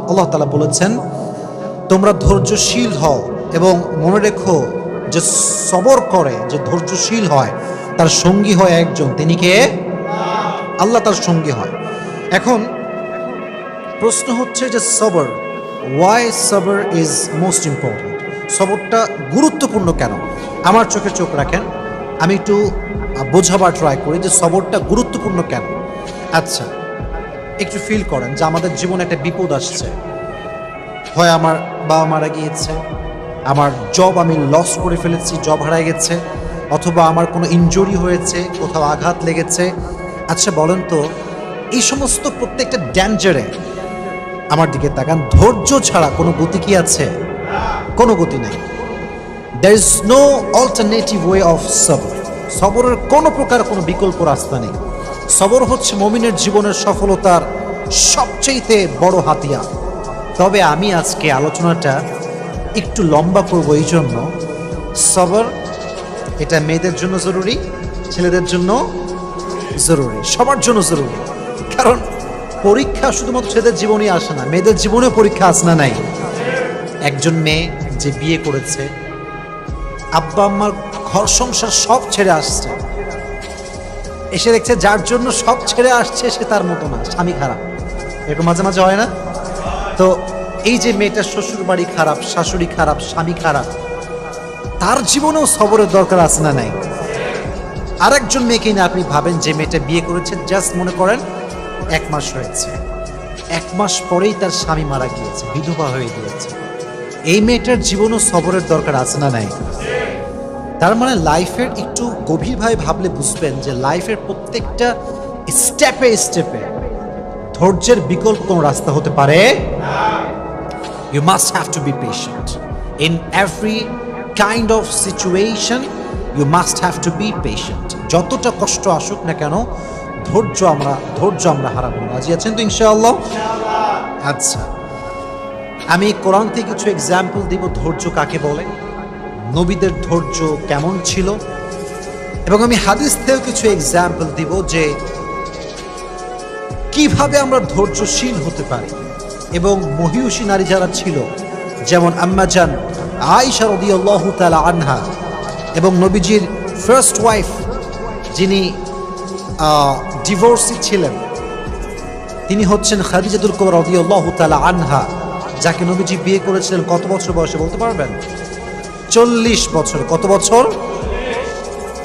আল্লাহ তাআলা বলেছেন, তোমরা ধৈর্যশীল হও এবং মনে রেখো যে সবর করে, যে ধৈর্যশীল হয়, তার সঙ্গী হয় একজন, তিনি কে? আল্লাহ তার সঙ্গী হয়। এখন প্রশ্ন হচ্ছে যে সবর, ওয়াই সবর ইজ মোস্ট ইম্পর্টেন্ট? সবরটা গুরুত্বপূর্ণ কেন? আমার চোখে চোখ রাখেন, আমি একটু বোঝাবার ট্রাই করি যে সবরটা গুরুত্বপূর্ণ কেন। আচ্ছা, একটু ফিল করেন যে আমাদের জীবনে একটা বিপদ আসছে, হয় আমার বাবা মারা গিয়েছে, আমার জব আমি লস করে ফেলেছি, জব হারায় গেছে, অথবা আমার কোনো ইনজুরি হয়েছে, কোথাও আঘাত লেগেছে। আচ্ছা বলেন তো, এই সমস্ত প্রত্যেকটা ড্যাঞ্জারে আমার দিকে তাকান, ধৈর্য ছাড়া কোনো গতি কি আছে? কোনো গতি নেই। There is no alternative way of সবর। সবরের কোনো প্রকার কোনো বিকল্প রাস্তা নেই। সবর হচ্ছে মুমিনের জীবনের সফলতার সবচেয়ে বড় হাতিয়ার। তবে আমি আজকে আলোচনাটা একটু লম্বা করব, এই জন্য সবর এটা মেয়েদের জন্য জরুরি, ছেলেদের জন্য জরুরি, সবার জন্য জরুরি। কারণ পরীক্ষা শুধুমাত্র ছেলেদের জীবনেই আসে না, মেয়েদের জীবনেও পরীক্ষা আসে না নাই? একজন মেয়ে যে বিয়ে করেছে, আব্বা আম্মার ঘর সংসার সব ছেড়ে আসছে, এসে দেখছে যার জন্য সব ছেড়ে আসছে সে তার মতো না, স্বামী খারাপ। এরকম মাঝে মাঝে হয় না? তো এই যে মেয়েটার শ্বশুর বাড়ি খারাপ, শাশুড়ি খারাপ, স্বামী খারাপ, তার জীবনেও সবরের দরকার আছে না নাই? আরেকজন মেয়েকে না আপনি ভাবেন, যে মেয়েটা বিয়ে করেছে, জাস্ট মনে করেন 1 মাস হয়েছে, 1 মাস পরেই তার স্বামী মারা গিয়েছে, বিধবা হয়ে গিয়েছে। এই মেয়েটার জীবনেও সবরের দরকার আছে না নাই? তার মানে লাইফের একটু গভীরভাবে ভাবলে বুঝবেন যে লাইফের প্রত্যেকটা স্টেপে স্টেপে ধৈর্যের বিকল্প কোনো রাস্তা হতে পারে। You must have to be patient. In every kind of situation, you must have to be patient. যতটা কষ্ট আসুক না কেন, ধৈর্য আমরা হারাবো না। রাজি আছেন তো ইনশাআল্লাহ? আচ্ছা, আমি কোরআন থেকে কিছু এক্সাম্পল দিব ধৈর্য কাকে বলে, নবীদের ধৈর্য কেমন ছিল, এবং আমি হাদিস থেকেও কিছু এক্সাম্পল দিব যে কিভাবে আমরা ধৈর্যশীল হতে পারি। এবং মহিয়সী নারী যারা ছিল, যেমন আম্মা জান আয়েশা রাদিয়াল্লাহু তাআলা আনহা, এবং নবীজির ফার্স্ট ওয়াইফ যিনি ডিভোর্সি ছিলেন, তিনি হচ্ছেন খাদিজাতুল কুবরা রাদিয়াল্লাহু তাআলা আনহা, যাকে নবীজি বিয়ে করেছিলেন কত বছর বয়সে বলতে পারবেন? 40 বছর। কত বছর?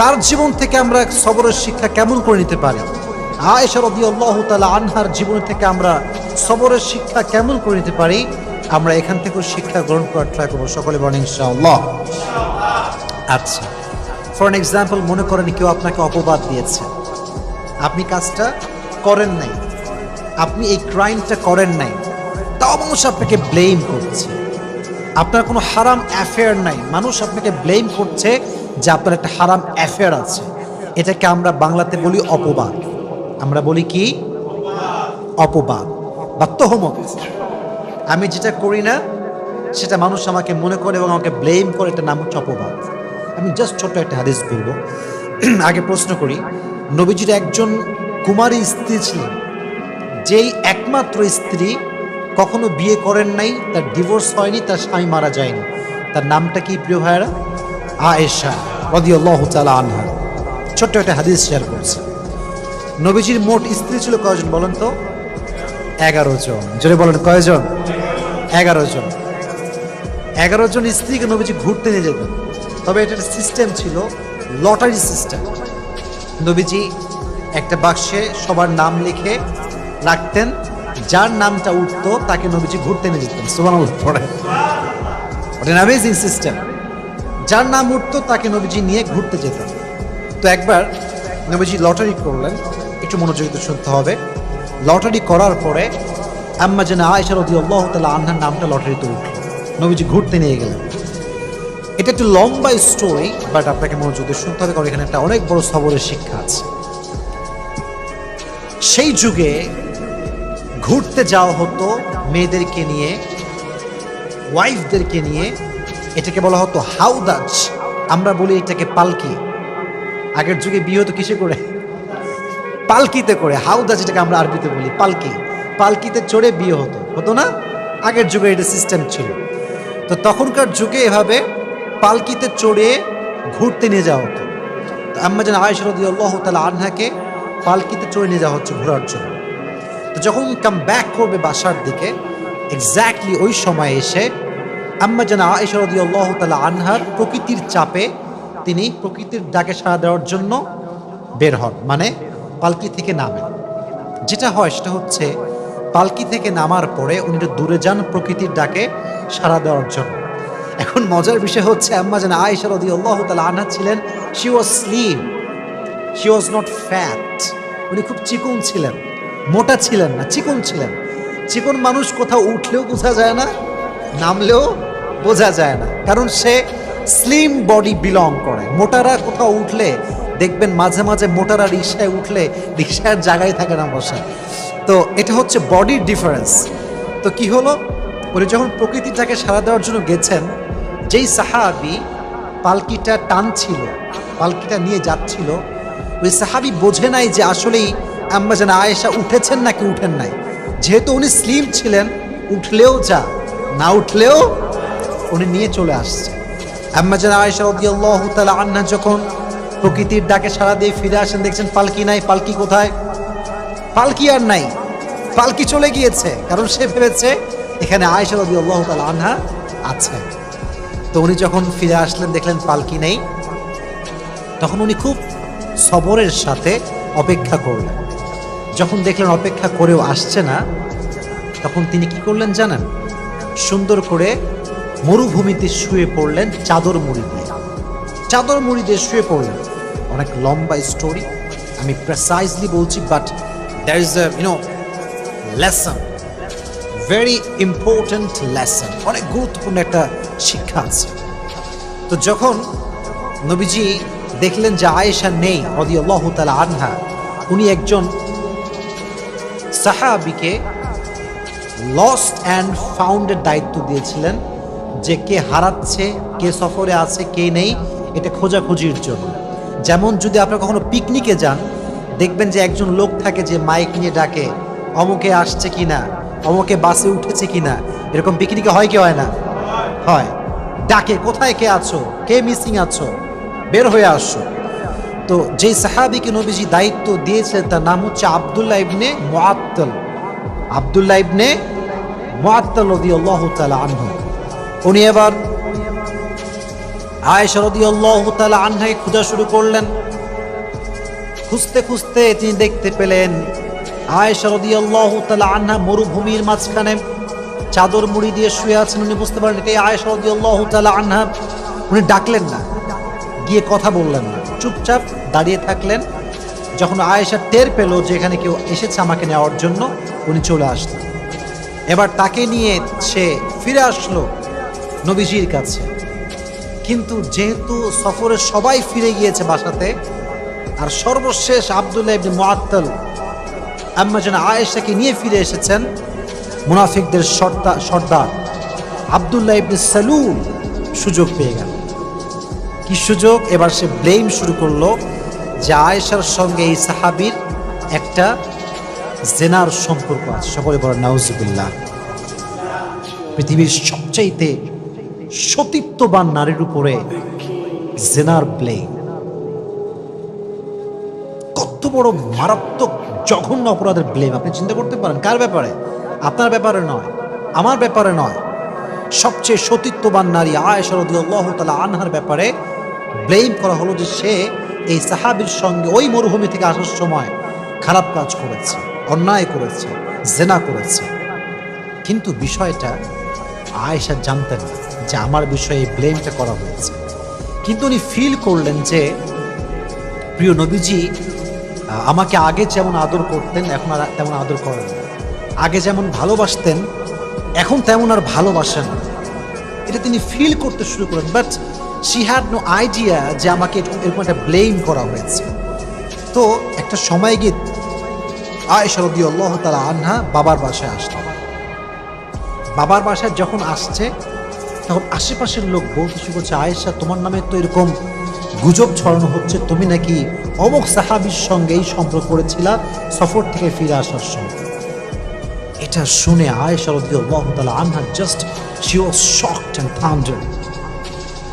তার জীবন থেকে আমরা সবরের শিক্ষা কেমন করে নিতে পারি? আয়েশা রাদিয়াল্লাহু তাআলা আনহার জীবন থেকে আমরা সবরের শিক্ষা কেমন করে নিতে পারি? আমরা এখান থেকেও শিক্ষা গ্রহণ করার ট্রাই করবো। সকলে বলেন ইনশাআল্লাহ। আচ্ছা, ফর এন এক্সাম্পল, মনে করেন কেউ আপনাকে অপবাদ দিয়েছে, আপনি কাজটা করেন নাই, আপনি এই ক্রাইমটা করেন নাই, তাও মানুষ আপনাকে ব্লেম করছে। আপনার কোনো হারাম অ্যাফেয়ার নাই, মানুষ আপনাকে ব্লেম করছে যে আপনার একটা হারাম অ্যাফেয়ার আছে। এটাকে আমরা বাংলাতে বলি অপবাদ। আমরা বলি কি? অপবাদ বা তহমত। আমি যেটা করি না সেটা মানুষ আমাকে মনে করে এবং আমাকে ব্লেম করে, এটার নাম হচ্ছে অপবাদ। আমি জাস্ট ছোট্ট একটা হাদিস বলবো। আগে প্রশ্ন করি, নবীজির একজন কুমারী স্ত্রী ছিলেন, যেই একমাত্র স্ত্রী, কখনো বিয়ে করেন নাই, তার ডিভোর্স হয়নি, তার স্বামী মারা যায়নি। তার নামটা কি প্রিয় ভাইয়েরা? আয়েশা রাদিয়াল্লাহু তাআলা আনহা। ছোট্ট একটা হাদিস শেয়ার করছে। নবীজির মোট স্ত্রী ছিল কয়জন বলেন তো? 11 জন। জোরে বলেন কয়জন? 11 জন। 11 জন স্ত্রীকে নবীজি ঘুরতে নিয়ে যেতেন। তবে এটা একটা সিস্টেম ছিল, লটারি সিস্টেম। নবীজি একটা বাক্সে সবার নাম লিখে রাখতেন, যার নামটা উঠতো তাকে নবীজি ঘুরতে নিয়ে যেতেন। সুবহানাল্লাহ পড়ে। ওটা অ্যামেজিং সিস্টেম। যার নাম উঠতো তাকে নবীজি নিয়ে ঘুরতে যেতেন। তো একবার নবীজি লটারি করলেন, একটু মনোযোগিত শুনতে হবে। লটারি করার পরে আম্মা জান আয়েশা রাদিয়াল্লাহু তাআলা আনহার নামটা লটারিতে উঠল, নবীজি ঘুরতে নিয়ে গেলেন। এটা একটু লম্বা স্টোরি, বাট আপনাকে মনোযোগ দিয়ে শুনতে হবে, কারণ এখানে একটা অনেক বড় সবরের শিক্ষা আছে। সেই যুগে ঘুরতে যাওয়া হতো মেয়েদেরকে নিয়ে, ওয়াইফদেরকে নিয়ে। এটাকে বলা হতো হাউদাজ, আমরা বলি এটাকে পালকি। আগের যুগে বিয়ে হতো কিসে করে? পালকিতে করে। হাউদাজ যেটাকে আমরা আরবিতে বলি পালকি। পালকিতে চড়ে বিয়ে হতো, হতো না? আগের যুগে এটা সিস্টেম ছিল। তো তখনকার যুগে এভাবে পালকিতে চড়ে ঘুরতে নিয়ে যাওয়া হতো। তো আম্মা জান আয়েশা রাদিয়াল্লাহু তাআলা আনহাকে পালকিতে চড়ে নিয়ে যাওয়া হচ্ছে ঘোরার জন্য। তো যখন কাম ব্যাক করবে বাসার দিকে, এক্স্যাক্টলি ওই সময় এসে আম্মা জান আয়েশা রাদিয়াল্লাহু তাআলা আনহার প্রকৃতির চাপে তিনি প্রকৃতির ডাকে সাড়া দেওয়ার জন্য বের হন, মানে পালকি থেকে নামেন। যেটা হয় সেটা হচ্ছে পালকি থেকে নামার পরে উনি দূরে যান প্রকৃতির ডাকে সাড়া দেওয়ার জন্য। এখন মজার বিষয় হচ্ছে আম্মা জান আয়েশা রাদিয়াল্লাহু তাআলা আনহা ছিলেন, she was slim, she was not fat. উনি খুব চিকন ছিলেন, মোটা ছিলেন না, চিকন ছিলেন। চিকন মানুষ কোথাও উঠলেও বোঝা যায় না, নামলেও বোঝা যায় না, কারণ সে স্লিম বডি বিলং করে। মোটারা কোথাও উঠলে দেখবেন মাঝে মাঝে মোটারা রিক্সায় উঠলে রিক্সার জায়গায় থাকে না বসা। তো এটা হচ্ছে বডির ডিফারেন্স। তো কি হলো, উনি যখন প্রকৃতিটাকে সাড়া দেওয়ার জন্য গেছেন, যেই সাহাবি পালকিটা টানছিল, পালকিটা নিয়ে যাচ্ছিল, ওই সাহাবি বোঝে নাই যে আসলেই আম্মা জান আয়েশা উঠেছেন নাকি উঠেন নাই। যেহেতু উনি স্লিম ছিলেন, উঠলেও যা, না উঠলেও উনি নিয়ে চলে আসছে। আম্মা জান আয়েশা রাদিয়াল্লাহু তাআলা আনহা যখন প্রকৃতির ডাকে সাড়া দিয়ে ফিরে আসেন, দেখছেন পালকি নাই। পালকি কোথায়? পালকি আর নাই, পালকি চলে গিয়েছে। কারণ সে ভেবেছে এখানে আয়েশা রাদিয়াল্লাহু তাআলা আনহা আছে। তো উনি যখন ফিরে আসলেন, দেখলেন পালকি নেই। তখন উনি খুব সবরের সাথে অপেক্ষা করলেন। যখন দেখলেন অপেক্ষা করেও আসছে না, তখন তিনি কি করলেন জানেন? সুন্দর করে মরুভূমিতে শুয়ে পড়লেন চাদর মুড়ি দিয়ে। চাদর মুড়ি দিয়ে শুয়ে পড়লেন। অনেক লম্বা স্টোরি, আমি প্রেসাইজলি বলছি, but there is a lesson, very important lesson, অনেক গুরুত্বপূর্ণ একটা শিক্ষা আছে। তো যখন নবীজি দেখলেন যে আয়েশা নেই রাদিয়াল্লাহু তাআলা আনহা, উনি একজন সাহাবীকে লস্ট অ্যান্ড ফাউন্ডের দায়িত্ব দিয়েছিলেন, যে কে হারাচ্ছে, কে সফরে আছে, কে নেই, এটা খোঁজাখুঁজির জন্য। যেমন যদি আপনারা কখনো পিকনিকে যান, দেখবেন যে একজন লোক থাকে যে মাইক নিয়ে ডাকে, অমুকে আসছে কিনা, অমুকে বাসে উঠেছে কিনা। এরকম পিকনিকে হয় কি হয় না? হয়। ডাকে, কোথায় কে আছো, কে মিসিং আছো, বের হয়ে আসো। তো যেই সাহাবীকে নবীজি দায়িত্ব দিয়েছেন তার নাম হচ্ছে আব্দুল্লাহ ইবনে মুআত্তাল। আব্দুল্লাহ ইবনে মুআত্তাল রাদিয়াল্লাহু তাআলা আনহু। উনি এবার আয়েশা রাদিয়াল্লাহু তাআলা আনহাকে খোঁজা শুরু করলেন। খুঁজতে খুঁজতে তিনি দেখতে পেলেন আয়েশা রাদিয়াল্লাহু তাআলা আনহা মরুভূমির মাঝখানে চাদর মুড়ি দিয়ে শুয়ে আছেন। উনি বুঝতে পারলেন এটাই আয়েশা রাদিয়াল্লাহু তাআলা আনহা। উনি ডাকলেন না, গিয়ে কথা বললেন না, চুপচাপ দাঁড়িয়ে থাকলেন। যখন আয়েশা টের পেল যে এখানে কেউ এসেছে আমাকে নেওয়ার জন্য, উনি চলে আসলেন। এবার তাকে নিয়ে সে ফিরে আসলো নবীজির কাছে। কিন্তু যেহেতু সফরে সবাই ফিরে গিয়েছে বাসাতে, আর সর্বশেষ আব্দুল্লাহ ইবনে মুআত্তাল আম্মা জান আয়েশাকে নিয়ে ফিরে এসেছেন, মুনাফিকদের সর্দার আব্দুল্লাহ ইবনে সালুল সুযোগ পেয়ে গেল। কি সুযোগ? এবার সে ব্লেম শুরু করলো যে আয়েশার সঙ্গে এই সাহাবীর একটা জেনার সম্পর্ক আছে। সকলে বলেন নাউজুবিল্লাহ। পৃথিবীর সবচাইতে সতীত্ববান নারীর উপরে জেনার ব্লেম, কত বড় মারাত্মক জঘন্য অপরাধের ব্লেম। আপনি চিন্তা করতে পারেন কার ব্যাপারে? আপনার ব্যাপারে নয়, আমার ব্যাপারে নয়, সবচেয়ে সতীত্ববান নারী আয়েশা রাদিয়াল্লাহু তাআলা আনহার ব্যাপারে ব্লেম করা হলো যে সে এই সাহাবীর সঙ্গে ওই মরুভূমি থেকে আসার সময় খারাপ কাজ করেছে, অন্যায় করেছে, জেনা করেছে। কিন্তু বিষয়টা আয়েশা জানতেন না যে আমার বিষয়ে এই ব্লেমটা করা হয়েছে। কিন্তু উনি ফিল করলেন যে প্রিয় নবীজি আমাকে আগে যেমন আদর করতেন এখন আর তেমন আদর করেন না, আগে যেমন ভালোবাসতেন এখন তেমন আর ভালোবাসেন না। এটা তিনি ফিল করতে শুরু করেন। But she had no idea যে আমাকে এরকম একটা ব্লেম করা হয়েছে। তো একটা সময় গিয়ে আয়েশা রাদিয়াল্লাহু তাআলা আনহা বাবার বাসায় আসলেন। বাবার বাসায় যখন আসছে তখন আশেপাশের লোক বলতে শুরু করছে, আয়েশা তোমার নামে তো এরকম গুজব ছড়ানো হচ্ছে, তুমি নাকি অমুক সাহাবীর সঙ্গে এই সম্পর্ক করেছিলা সফর থেকে ফিরে আসার সময়। এটা শুনে আয়েশা রাদিয়াল্লাহু তাআলা আনহা just she was shocked and thundered.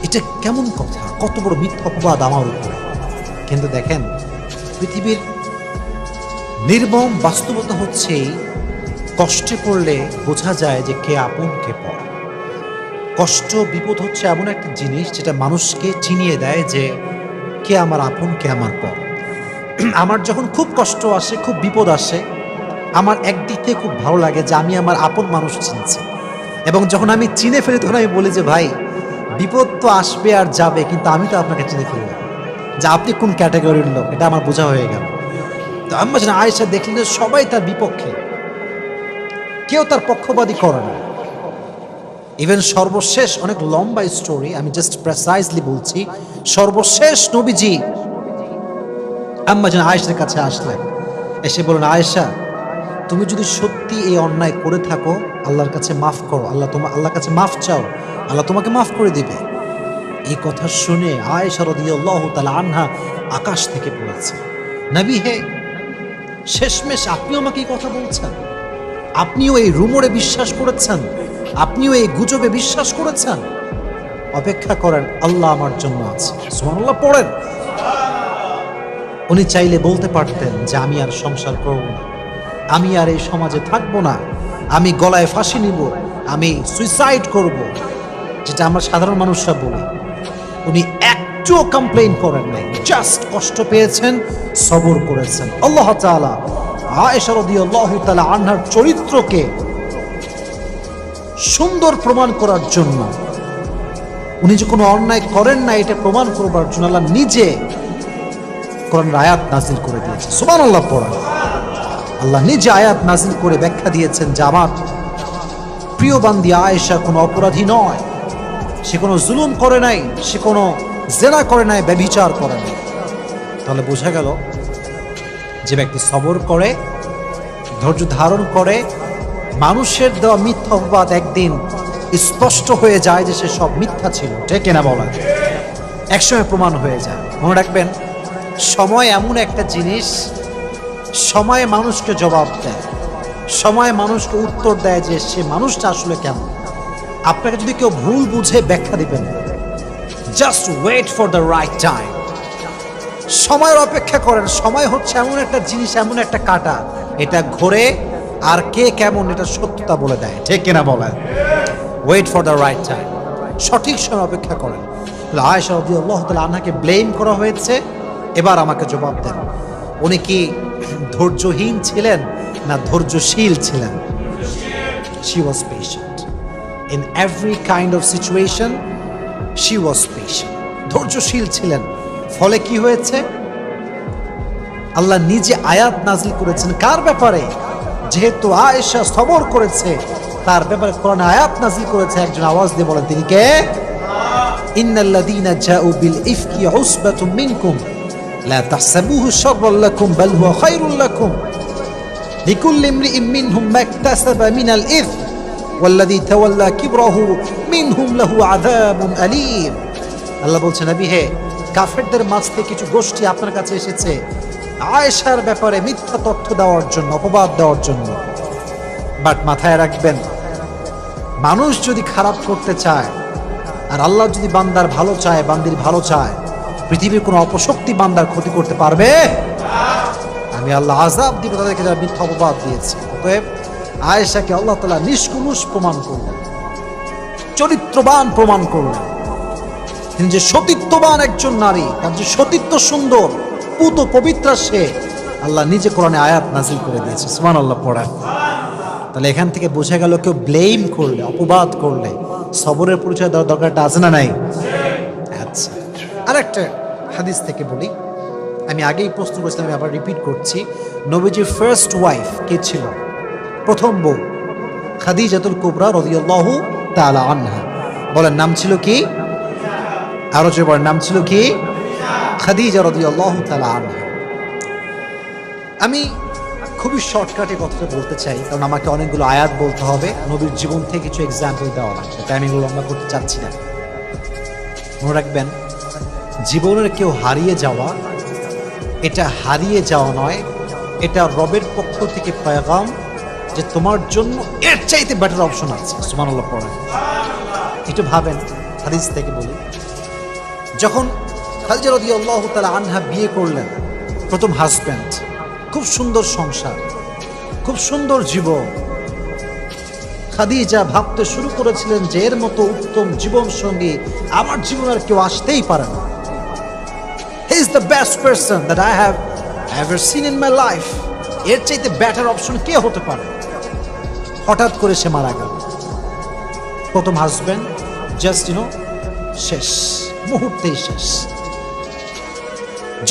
এটা কেমন কথা, কত বড় মিথ্যা অপবাদ আমার উপরে। কিন্তু দেখেন, পৃথিবীর নির্মম বাস্তবতা হচ্ছে কষ্টে পড়লে বোঝা যায় যে কে আপন কে পর। কষ্ট বিপদ হচ্ছে এমন একটা জিনিস যেটা মানুষকে চিনিয়ে দেয় যে কে আমার আপন কে আমার পর। আমার যখন খুব কষ্ট আসে, খুব বিপদ আসে, আমার একদিক থেকে খুব ভালো লাগে যে আমি আমার আপন মানুষ চিনছি। এবং যখন আমি চিনে ফেলি তখন আমি বলি যে ভাই, বিপদ তো আসবে আর যাবে, কিন্তু আমি তো আপনাকে চিনে ফেললাম যে আপনি কোন ক্যাটাগরির লোক, এটা আমার বোঝা হয়ে গেল। তো আম্মা জান আয়েশা দেখলেন যে সবাই তার বিপক্ষে, কেউ তার পক্ষপাতী করে না। ইভেন সর্বশেষ, অনেক লম্বা স্টোরি, আমি জাস্ট প্রেসাইজলি বলছি, সর্বশেষ নবীজি আম্মা জান আয়েশার কাছে আসলেন, এসে বলেন, আয়েশা তুমি যদি সত্যি এই অন্যায় করে থাকো, আল্লাহর কাছে মাফ করো, আল্লাহর কাছে মাফ চাও, আল্লাহ তোমাকে মাফ করে দিবে। এই কথা শুনে আয়েশা রাদিয়াল্লাহু তাআলা আনহা আকাশ থেকে পড়েছে, নবী হে, শেষমেশ আপনিও আমাকে এই কথা বলছেন? আপনিও এই রুমরে বিশ্বাস করেছেন? আপনিও এই গুজবে বিশ্বাস করেছেন? অপেক্ষা করেন, আল্লাহ আমার জন্য আছে। সুবহানাল্লাহ পড়েন। উনি চাইলে বলতে পারতেন যে আমি আর সংসার করব না, আমি আর এই সমাজে থাকবো না, আমি গলায় ফাঁসি নিব, আমি সুইসাইড করব, যেটা আমরা সাধারণ মানুষরা বলি। উনি একটুও কমপ্লেইন করেন নাই, জাস্ট কষ্ট পেয়েছেন, সবর করেছেন। আল্লাহ তাআলা আয়েশা রাদিয়াল্লাহু তাআলা আনহার চরিত্রকে সুন্দর প্রমাণ করার জন্য, উনি যে কোনো অন্যায় করেন না এটা প্রমাণ করবার জন্য আল্লাহ নিজে কোরআনের আয়াত নাজিল করে দিয়েছে। সুবহানাল্লাহ পড়া। আল্লাহ নিজে আয়াত নাজিল করে ব্যাখ্যা দিয়েছেন যে আমার প্রিয় বান্দি আয়েশা কোনো অপরাধী নয়, সে কোনো জুলুম করে নাই, সে কোনো জেনা করে নাই, ব্যভিচার করে নাই। তাহলে বোঝা গেল যে ব্যক্তি সবর করে, ধৈর্য ধারণ করে, মানুষের দেওয়া মিথ্যা অপবাদ একদিন স্পষ্ট হয়ে যায় যে সে সব মিথ্যা ছিল, ঠিক কিনা বলা, একসময় প্রমাণ হয়ে যায়। মনে রাখবেন, সময় এমন একটা জিনিস, সময় মানুষকে জবাব দেয়, সময় মানুষকে উত্তর দেয় যে সে মানুষটা আসলে কেমন। আপনাকে যদি কেউ ভুল বুঝে ব্যাখ্যা দিবেন, just wait for the right time. সময়ের অপেক্ষা করেন। সময় হচ্ছে এমন একটা জিনিস, এমন একটা কাঁটা, এটা ঘোরে আর কে কেমন এটা সত্যতা বলে দেয়, ঠিক কিনা বলেন। Wait for the right time, সঠিক সময় অপেক্ষা করেন। আয়েশা রাদিয়াল্লাহু তাআলা আনহাকে ব্লেম করা হয়েছে, এবার আমাকে জবাব দেন, উনি কি ধৈর্যহীন ছিলেন না ধৈর্যশীল ছিলেন? She was patient in every kind of situation. She was patient, ধৈর্যশীল ছিলেন। ফলে কি হয়েছে? আল্লাহ নিজে আয়াত নাজিল করেছেন কার ব্যাপারে? যেহেতু আয়েশা সবর করেছে, তার ব্যাপারে কোরআন আয়াত নাজিল করেছে। একজন আওয়াজ দিয়ে বলেন, তিনি কে? ইন্নাল্লাযীনা জাউ বিল ইফকি উসবাতুম মিনকুম লা তাহসাবুহু শাররাল লাকুম বাল হুয়া খায়রুল লাকুম লিকুল্লি ইমরিইম মিনহুম মাকতাসাবা মিনাল ইথম ওয়াল্লাযী তাওয়াল্লা কিবরাহু মিনহুম লাহু আযাবুন আলীম। আল্লাহ বলছেন, নবী হে, কাফেরদের মাঝ থেকে কিছু গোষ্ঠী আপনার কাছে এসেছে আয়েশার ব্যাপারে মিথ্যা তথ্য দেওয়ার জন্য, অপবাদ দেওয়ার জন্য। বাট মাথায় রাখবেন, মানুষ যদি খারাপ করতে চায় আর আল্লাহ যদি বান্দার ভালো চায়, বান্দির ভালো চায়, পৃথিবীর কোনো অপশক্তি বান্দার ক্ষতি করতে পারবে? আমি আল্লাহ আযাব দিব তাদেরকে যারা মিথ্যা অপবাদ দিয়েছে। অতএব আয়েশাকে আল্লাহ তাআলা নিষ্কলুষ প্রমাণ করলেন, চরিত্রবান প্রমাণ করলেন। তিনি যে সতীত্ববান একজন নারী, তার যে সতীত্ব সুন্দর, পুত পবিত্রা, সে আল্লাহ নিজে কোরআনে আয়াত নাজিল করে দিয়েছে। সুবহানাল্লাহ পড়েন। তাহলে এখান থেকে বোঝা গেল, কেউ ব্লেম করলে, অপবাদ করলে সবরের পরিচয় দেওয়ার দরকারটা আছে না নাই? আচ্ছা, আরেকটা হাদিস থেকে বলি। আমি আগেই প্রশ্ন করেছিলাম, আমি আবার রিপিট করছি। নবীজির ফার্স্ট ওয়াইফ কে ছিল? প্রথম বউ খাদিজাতুল কুবরা রাদিয়াল্লাহু তাআলা আনহা। বলেন, নাম ছিল কি? আরো যে বলেন, নাম ছিল কি? খাদিজা রাদিয়াল্লাহু তাআলা আনহা। আমি খুবই শর্টকাটে কথাটা বলতে চাই, কারণ আমাকে অনেকগুলো আয়াত বলতে হবে, নবীর জীবন থেকে কিছু এক্সাম্পল দেওয়া লাগবে, তাই আমি এগুলো লম্বা করতে চাচ্ছি না। মনে রাখবেন, জীবনের কেউ হারিয়ে যাওয়া, এটা হারিয়ে যাওয়া নয়, এটা রবের পক্ষ থেকে পয়গাম, যে তোমার জন্য এর চাইতে বেটার অপশন আছে। সুবহানাল্লাহ পড়েন। একটু ভাবেন, হাদিস থেকে বলি, যখন খাদিজা রাদিয়াল্লাহু তাআলা আনহা বিয়ে করলেন, প্রথম হাজব্যান্ড, খুব সুন্দর সংসার, খুব সুন্দর জীবন। খাদিজা ভাবতে শুরু করেছিলেন যে এর মতো উত্তম জীবন সঙ্গী আমার জীবনে আর কেউ আসতেই পারে না। He is the best person that I have ever seen in my life. এর চাইতে বেটার অপশন কে হতে পারে? হঠাৎ করে সে মারা গেল। প্রথম হাজব্যান্ড জাস্ট শেষ, মুহূর্তেই শেষ।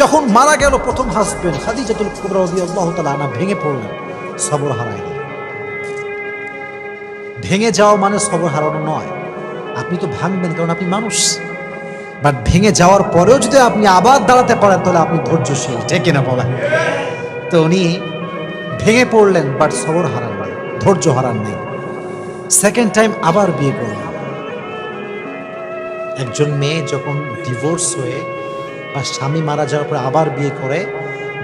যখন মারা গেল প্রথম হাজব্যান্ড, খাদিজাতুল কুবরা রাদিয়াল্লাহু তাআলা আনহা ভেঙে পড়লেন, সবর হারাইলেন। ভেঙে যাওয়া মানে সবর হারানো নয়, আপনি তো ভাঙবেন কারণ আপনি মানুষ, বাট ভেঙে যাওয়ার পরেও যদি আপনি আবার দাঁড়াতে পারেন তাহলে আপনি ধৈর্যশীল, ঠিক কিনা বলেন? তো উনি ভেঙে পড়লেন বাট সবর হারান নাই, ধৈর্য হারান নাই। সেকেন্ড টাইম আবার বিয়ে করলেন। একজন মেয়ে যখন ডিভোর্স হয়ে বা স্বামী মারা যাওয়ার পরে আবার বিয়ে করে,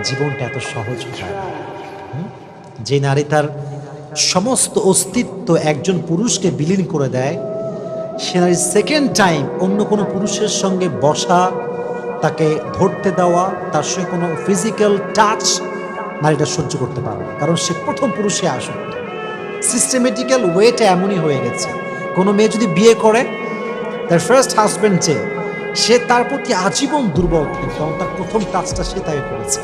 জীবনটা এত সহজ হয় না। যে নারী তার সমস্ত অস্তিত্ব একজন পুরুষকে বিলীন করে দেয়, সে নারী সেকেন্ড টাইম অন্য কোনো পুরুষের সঙ্গে বসা, তাকে ধরতে দেওয়া, তার সঙ্গে কোনো ফিজিক্যাল টাচ নারীটা সহ্য করতে পারে না, কারণ সে প্রথম পুরুষে আসক্ত। সিস্টেমেটিক্যাল ওয়েটা এমনই হয়ে গেছে। কোনো মেয়ে যদি বিয়ে করে, তার ফার্স্ট হাজব্যান্ড যে, সে তার প্রতি আজীবন দুর্বল, কারণ তার প্রথম টাচটা সে তাকে করেছে,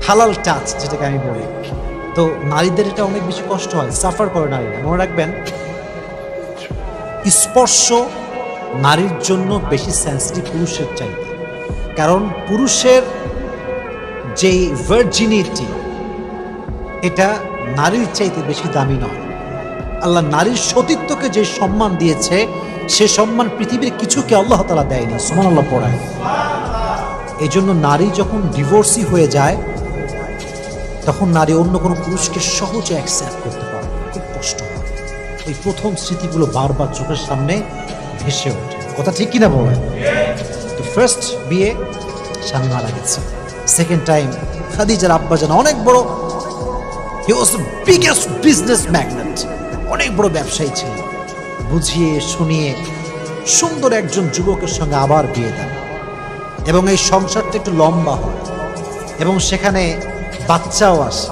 হালাল টাচ যেটাকে আমি বলি। তো নারীদের এটা অনেক বেশি কষ্ট হয়, সাফার করে নারীরা। মনে রাখবেন, স্পর্শ নারীর জন্য বেশি সেন্সিটিভ পুরুষের চাইতে, কারণ পুরুষের যে ভার্জিনিটি, এটা নারীর চাইতে বেশি দামি নয়। আল্লাহ নারীর সতীত্বকে যে সম্মান দিয়েছে, সে সম্মান পৃথিবীর কিছুকে আল্লাহ তাআলা দেয়নি। সুবহানাল্লাহ পড়ায়। এই জন্য নারী যখন ডিভোর্সি হয়ে যায়, তখন নারী অন্য কোনো পুরুষকে সহজে অ্যাকসেপ্ট করতে পারে, খুব কষ্ট হয়। এই প্রথম স্মৃতিগুলো বারবার চোখের সামনে ভেসে ওঠে। কথা ঠিক কিনা বলেন? তো ফার্স্ট বিয়ে, স্বামী মারা গেছে। সেকেন্ড টাইম খাদিজার আব্বাজান অনেক বড়, he was the biggest business magnate, অনেক বড় ব্যবসায়ী ছিল। বুঝিয়ে শুনিয়ে সুন্দর একজন যুবকের সঙ্গে আবার বিয়ে দেন, এবং এই সংসারটা একটু লম্বা হয়, এবং সেখানে বাচ্চাও আসে,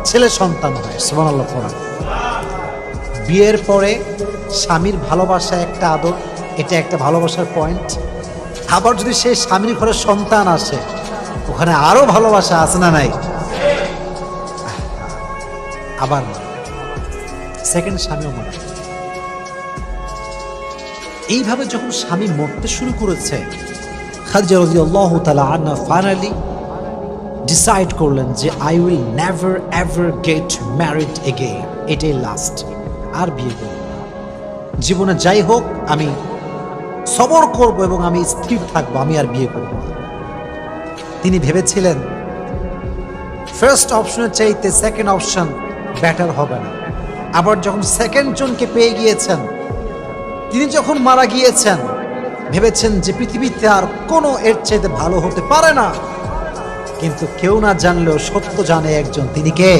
ছেলে সন্তান হয়। সুবহানাল্লাহ পড়া। বিয়ের পরে স্বামীর ভালোবাসা একটা আদর, এটা একটা ভালোবাসার পয়েন্ট। আবার যদি সেই স্বামীর ঘরে সন্তান আসে, ওখানে আরো ভালোবাসা আছে না নাই? আবার সেকেন্ড স্বামীও মারা। এইভাবে যখন স্বামী মরতে শুরু করেছে, খাদিজা রাদিয়াল্লাহু তাআলা আনহা ফাইনালি ডিসাইড করলেন যে I will never ever get married again, এটাই লাস্ট, আর বিয়ে করব না। জীবনে যাই হোক আমি সবর করব এবং আমি স্থির থাকবো, আমি আর বিয়ে করব না। তিনি ভেবেছিলেন ফার্স্ট অপশনের চাইতে সেকেন্ড অপশন বেটার হবে না। আবার যখন সেকেন্ড জনকে পেয়ে গিয়েছেন, তিনি যখন মারা গিয়েছেন, ভেবেছেন যে পৃথিবীতে আর কোনো এর চাইতে ভালো হতে পারে না। কিন্তু কেউ না জানলেও সত্য জানে একজন, তিনি কে?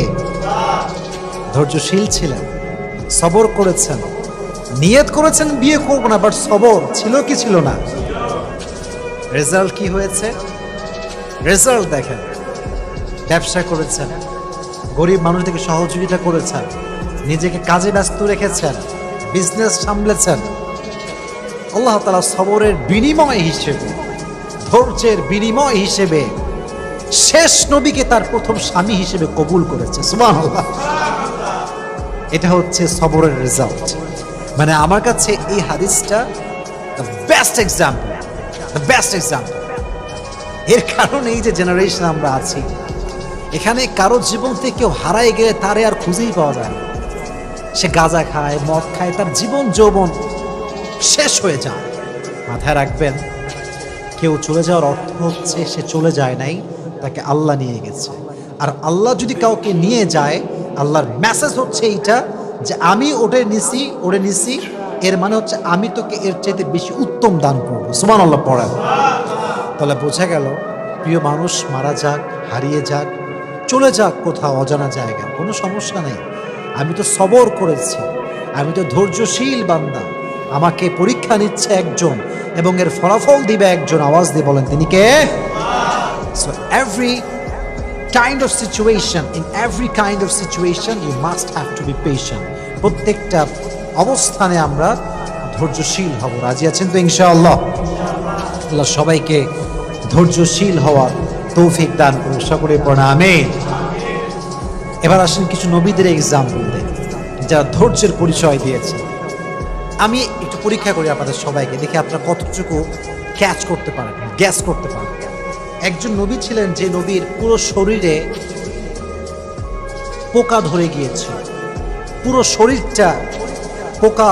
ধৈর্যশীল ছিলেন, সবর করেছেন, নিয়ত করেছেন বিয়ে করব না, বাট সবর ছিল কি ছিল না? রেজাল্ট কি হয়েছে? রেজাল্ট দেখেন, ব্যবসা করেছেন, গরিব মানুষদেরকে সহযোগিতা করেছেন, নিজেকে কাজে ব্যস্ত রেখেছেন, বিজনেস সামলেছেন। আল্লাহ তাআলা সবরের বিনিময় হিসেবে, ধৈর্যের বিনিময় হিসেবে শেষ নবীকে তার প্রথম স্বামী হিসেবে কবুল করেছে। সুবহানাল্লাহ। এটা হচ্ছে সবরের রেজাল্ট। মানে আমার কাছে এই হাদিসটা the best example, the best example. এর কারণে এই যে জেনারেশন আমরা আছি, এখানে কারো জীবন থেকে কেউ হারায় গেলে তারে আর খুঁজেই পাওয়া যায় না। সে গাঁজা খায়, মদ খায়, তার জীবন যৌবন শেষ হয়ে যায়। মাথায় রাখবেন, কেউ চলে যাওয়ার অর্থ হচ্ছে সে চলে যায় নাই, তাকে আল্লাহ নিয়ে গেছে। আর আল্লাহ যদি কাউকে নিয়ে যায়, আল্লাহর মেসেজ হচ্ছে এইটা যে আমি ওরে নিছি, এর মানে হচ্ছে আমি তোকে এর চাইতে বেশি উত্তম দান করবো। সুবহানাল্লাহ পড়েন। তাহলে বোঝা গেল, প্রিয় মানুষ মারা যাক, হারিয়ে যাক, চলে যাক কোথাও অজানা জায়গা, কোনো সমস্যা নেই। আমি তো সবর করেছি, আমি তো ধৈর্যশীল বান্দা, আমাকে পরীক্ষা নিচ্ছে একজন এবং এর ফলাফল দিবে একজন। আওয়াজ দিয়ে বলেন তিনি কে? So every kind of situation, in every kind of situation you must have to be patient. প্রত্যেকটা অবস্থানে আমরা ধৈর্যশীল হব। রাজি আছেন তো ইনশাআল্লাহ? আল্লাহ সবাইকে ধৈর্যশীল হওয়ার তৌফিক দান করুন। সকলে পড়া আমিন। এবার আসেন কিছু নবীদের এক্সাম্পল দেই যারা ধৈর্যের পরিচয় দিয়েছে। আমি একটু পরীক্ষা করি আপনাদের সবাইকে, দেখি আপনারা কতটুকু ক্যাচ করতে পারেন, গ্যাস করতে পারেন। একজন নবী ছিলেন যে নবীর পুরো শরীরে পোকা ধরে গিয়েছিল, পুরো শরীরটা পোকা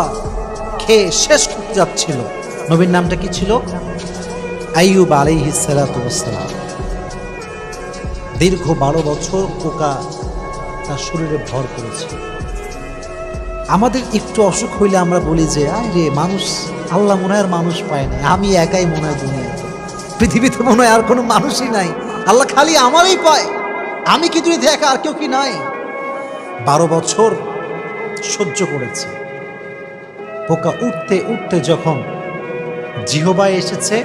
খেয়ে শেষ করতে যাচ্ছিল। নবীর নামটা কি ছিল? আইয়ুব আলাইহিস সালাতু ওয়াস সালাম। দীর্ঘ 12 বছর পোকা তার শরীরে ভর করেছে। আমাদের একটু অসুখ হইলে আমরা বলি যে আরে মানুষ, আল্লাহ মনে হয় মানুষ পায় না, আমি একাই মনে হয় দুনিয়াতে, পৃথিবীতে মনে হয় আর কোনো মানুষই নাই, আল্লাহ খালি আমারই পায়, আমি কি দুনিয়াতে একা, আর কেউ কি নাই? 12 বছর সহ্য করেছে। পোকা উঠতে উঠতে যখন জিহবায় এসেছে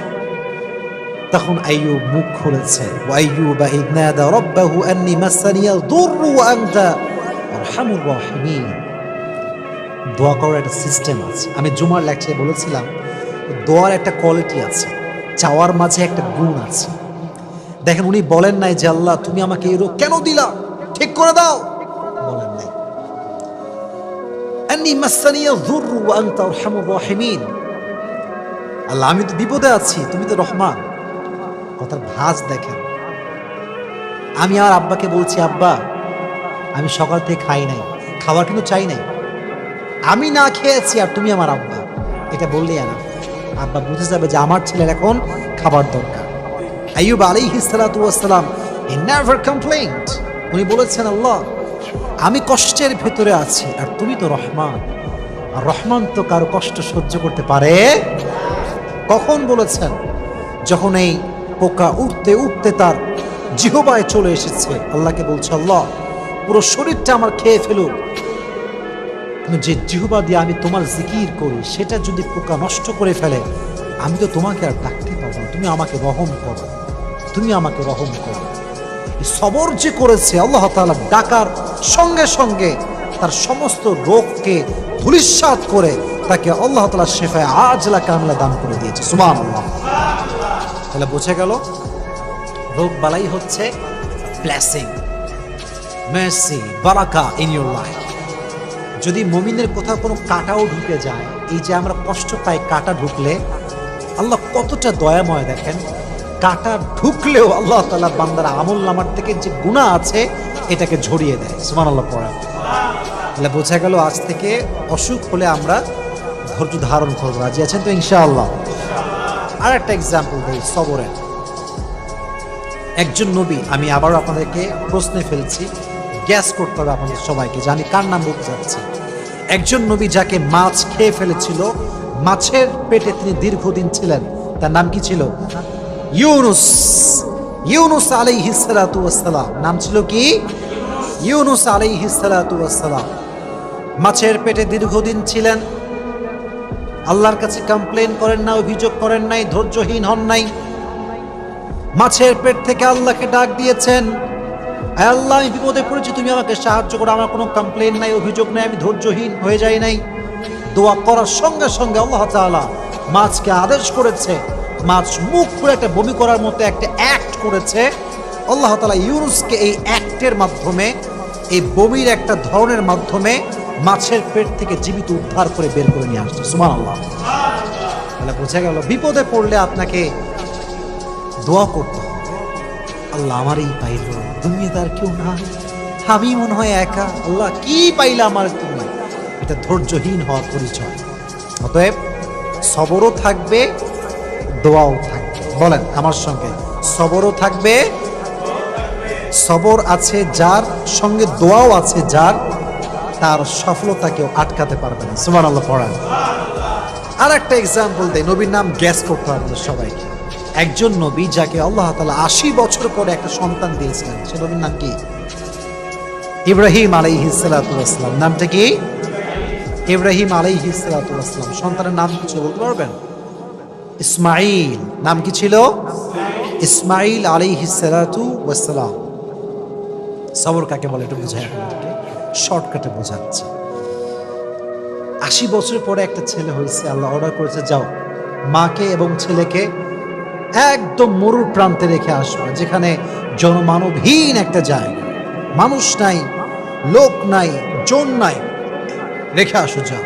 তখন আইয়ুব মুখ খুলেছে। ওয়াইয়ুবা ইয নাদা রাব্বাহু আন্নী মাসানিয়াল দুররু ওয়া আনতা আরহামুর রাহিমিন। দোয়া করার একটা সিস্টেম আছে। আমি জুমার লেকচারে বলেছিলাম দোয়ার একটা কোয়ালিটি আছে, চাওয়ার মাঝে একটা গুণ আছে। দেখেন উনি বলেন নাই যে আল্লাহ তুমি আমাকে এই রোগ কেন দিলা, ঠিক করে দাও, বলেন নাই। আন্নী মাসানিয়াল দুররু ওয়া আনতা আরহামুর রাহিমিন। আল্লাহ আমি তো বিপদে আছি, তুমি তো রহমান। কথার ভাঁজ দেখেন। আমি আমার আব্বাকে বলছি আব্বা আমি সকাল থেকে খাই নাই, খাবার কিন্তু চাই নাই, আমি না খেয়েছি আর তুমি আমার আব্বা, এটা বললেই না আব্বা বুঝে যাবে যে আমার ছেলের এখন খাবার দরকার। আইয়ুব আলাইহিস সালাতু ওয়াস সালাম হি নেভার কমপ্লেইনড। উনি বলেছেন আল্লাহ আমি কষ্টের ভেতরে আছি আর তুমি তো রহমান, আর রহমান তো কারো কষ্ট সহ্য করতে পারে। কখন বলেছেন? যখন এই পোকা উঠতে উঠতে তার জিহবায় চলে এসেছে। আল্লাহকে বলছে আল্লাহ পুরো শরীরটা আমার খেয়ে ফেলুক, যে জিহবা দিয়ে আমি তোমার জিকির করি সেটা যদি পোকা নষ্ট করে ফেলে আমি তো তোমাকে আর ডাকতে পারবো না, তুমি আমাকে রহম করো, তুমি আমাকে রহম করো। সবর যে করেছে আল্লাহ তাআলা ডাকার সঙ্গে সঙ্গে তার সমস্ত রোগকে ধূলিসাৎ করে তাকে আল্লাহ তাআলা শিফায়ে আজলা কামিলা দান করে দিয়েছে। সুবহানাল্লাহ। তাহলে বোঝা গেল রোগ বালাই হচ্ছে ব্লেসিং, মের্সি, বারাকা ইন ইউর লাইফ। যদি মুমিনের কোথাও কোনো কাঁটাও ঢুকে যায়, এই যে আমরা কষ্ট পাই কাঁটা ঢুকলে, আল্লাহ কতটা দয়াময় দেখেন। কাঁটা ঢুকলেও আল্লাহ তাআলা বান্দার আমল নামার থেকে যে গুনাহ আছে এটাকে ঝরিয়ে দেয়। সুবহানাল্লাহ পড়া। তাহলে বোঝা গেল আজ থেকে অসুখ হলে আমরা ধৈর্য ধারণ করবো। রাজি আছেন তো ইনশাআল্লাহ? আর একটা এক্সাম্পল দিই সবরের। একজন নবী, আমি আবারও আপনাদেরকে প্রশ্নে ফেলছি, গ্যাস করতে হবে আপনাদের সবাইকে, জানি কার নাম বলতে যাচ্ছি। একজন নবী যাকে মাছ খেয়ে ফেলেছিল, মাছের পেটে তিনি দীর্ঘদিন ছিলেন, তার নাম কি ছিল? ইউনুস। ইউনুস আলাইহিস সালাতু ওয়াস সালাম। নাম ছিল কি? ইউনুস আলাইহিস সালাতু ওয়াস সালাম। মাছের পেটে দীর্ঘদিন ছিলেন, আল্লাহর কাছে কমপ্লেন করেন না, অভিযোগ করেন নাই, ধৈর্যহীন হন নাই। মাছের পেট থেকে আল্লাহকে ডাক দিয়েছেন, আল্লাহ আমি বিপদে পড়েছি, তুমি আমাকে সাহায্য করো, আমার কোনো কমপ্লেন নাই, অভিযোগ নাই, আমি ধৈর্যহীন হয়ে যাই নাই। দোয়া করার সঙ্গে সঙ্গে আল্লাহ তাআলা মাছকে আদেশ করেছে, মাছ মুখ খুলে একটা বমি করার মতো একটা অ্যাক্ট করেছে। আল্লাহ তাআলা ইউনুসকে এই অ্যাক্টের মাধ্যমে, এই বমির একটা ধরনের মাধ্যমে মাছের পেট থেকে জীবিত উদ্ধার করে বের করে নিয়ে আসছে। সুবহানাল্লাহ। তাহলে বোঝা গেল বিপদে পড়লে আপনাকে দোয়া করতে হবে, আল্লাহ আমারই পাইল, দুনিয়াতে আর কেউ না, আমি মনে হয় একা, আল্লাহ কি পাইলা আমার তুমি। এটা ধৈর্যহীন হওয়ার পরিচয়। অতএব সবরও থাকবে, দোয়াও থাকবে। বলেন আমার সঙ্গে, সবরও থাকবে, সবর আছে যার সঙ্গে দোয়াও আছে যার, তার সফলতাকেও আটকাতে পারবে না। সুবহানাল্লাহ পড়ান। আর একটা এক্সাম্পল দেয়, নবীর নাম গ্যাস করতে হবে সবাইকে। একজন নবী যাকে আল্লাহ তাআলা 80 বছর পরে একটা সন্তান দিয়েছিলেন, সে নবীর নাম কি? ইব্রাহিম আলাইহিস সালাতু ওয়াস সালাম। নামটা কি? ইব্রাহিম আলাইহিস সালাতু ওয়াস সালাম। সন্তানের নাম কি ছিল বলতে পারবেন? ইসমাইল। নাম কি ছিল? ইসমাইল আলাইহিস সালাতু ওয়াস সালাম। সবর কাকে বলে একটু বুঝাই আপনাদেরকে, শর্টকাটে বোঝাচ্ছি। 80 বছর পরে একটা ছেলে হয়েছে, আল্লাহ অর্ডার করেছে যাও মাকে এবং ছেলেকে একদম মরুর প্রান্তে রেখে আসবে, যেখানে জনমানবহীন একটা জায়গা, মানুষ নাই, লোক নাই, জন নাই, রেখে আসো যাও।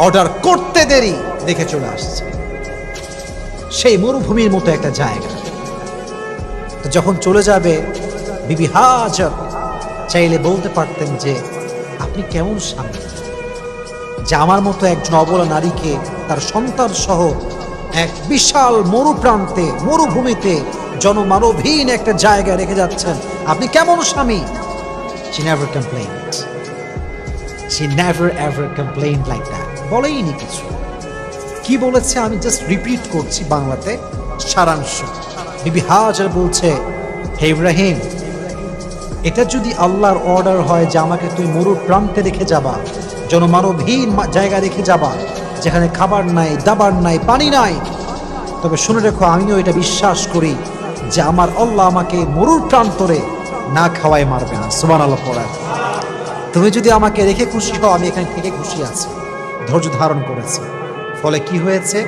অর্ডার করতে দেরি, দেখে চলে আসছে সেই মরুভূমির মতো একটা জায়গা। তো যখন চলে যাবে, বিবি হাজার চাইলে বলতে পারতেন যে আপনি কেমন স্বামী যে আমার মতো একজন অবলা নারীকে তার সন্তান সহ এক বিশাল মরুপ্রান্তে, মরুভূমিতে, জনমানবহীন একটা জায়গায় রেখে যাচ্ছেন, আপনি কেমন স্বামী? She never complained. She never ever complained like that. বলেইনি কিছু। কি বলেছে আমি জাস্ট রিপিট করছি বাংলাতে সারাংশ। বিবি হাজার বলছে, হে ইব্রাহিম, এটা যদি আল্লাহর অর্ডার হয় যে আমাকে তুই মরুর প্রান্তে রেখে যাবা, জনমানবহীন জায়গা রেখে যাবা, যেখানে খাবার নাই, দাবার নাই, পানি নাই, তবে শুনে রেখো আমিও এটা বিশ্বাস করি যে আমার আল্লাহ আমাকে মরুর প্রান্তরে না খাওয়াই মারবে না। সুবহানাল্লাহ পড়া। তুমি যদি আমাকে রেখে খুশি হও, আমি এখানে থেকে খুশি আছি, ধৈর্য ধারণ করেছি। ফলে কি হয়েছে